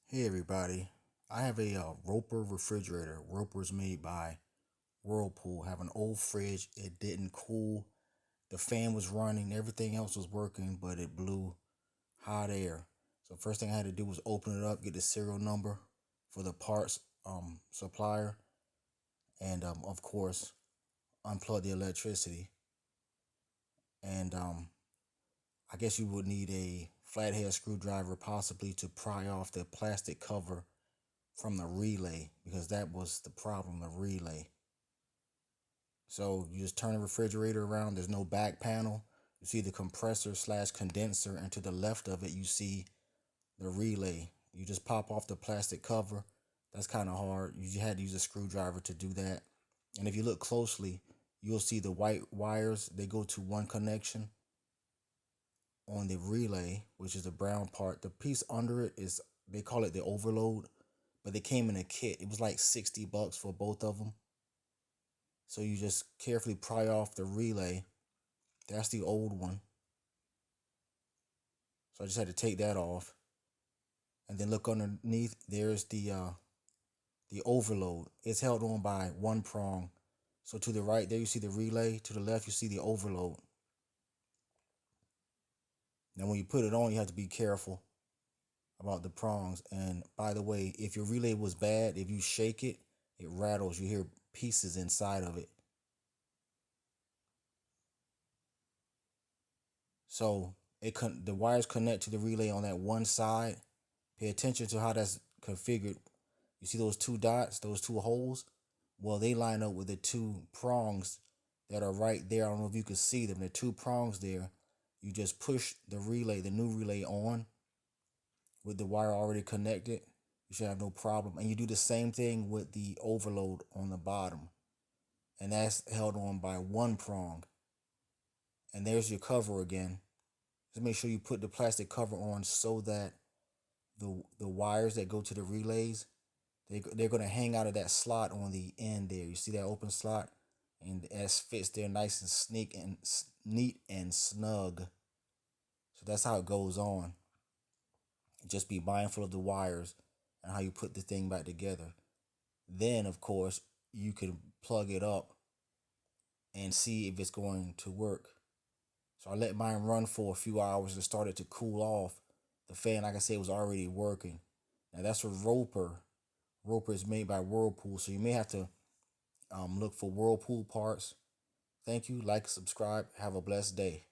Hey everybody, I have a Roper refrigerator. Roper's made by Whirlpool. Have an old fridge. It didn't cool. The fan was running. Everything else was working, but it blew hot air. So first thing I had to do was open it up, get the serial number for the parts supplier, and of course unplug the electricity. And I guess you would need a flathead screwdriver possibly to pry off the plastic cover from the relay because that was the problem, the relay. So you just turn the refrigerator around. There's no back panel. You see the compressor slash condenser, and to the left of it, you see the relay. You just pop off the plastic cover. That's kind of hard. You had to use a screwdriver to do that. And if you look closely, you'll see the white wires. They go to one connection on the relay, which is the brown part. The piece under it is, they call it the overload, but they came in a kit. It was like $60 for both of them. So you just carefully pry off the relay. That's the old one. So I just had to take that off. And then look underneath, there's the overload. It's held on by one prong. So to the right there you see the relay, to the left you see the overload. Now when you put it on, you have to be careful about the prongs. And by the way, if your relay was bad, if you shake it, it rattles. You hear pieces inside of it. So the wires connect to the relay on that one side. Pay attention to how that's configured. You see those two dots, those two holes? Well, they line up with the two prongs that are right there. I don't know if you can see them. The two prongs there. You just push the relay, the new relay, on with the wire already connected. You should have no problem. And you do the same thing with the overload on the bottom. And that's held on by one prong. And there's your cover again. Just make sure you put the plastic cover on so that the wires that go to the relays, they're going to hang out of that slot on the end there. You see that open slot? And it fits there nice and neat and snug. So that's how it goes on. Just be mindful of the wires and how you put the thing back together. Then, of course, you can plug it up and see if it's going to work. So I let mine run for a few hours and started to cool off. The fan, like I said, was already working. Now that's a Roper. Roper is made by Whirlpool, so you may have to look for Whirlpool parts. Thank you. Like, subscribe. Have a blessed day.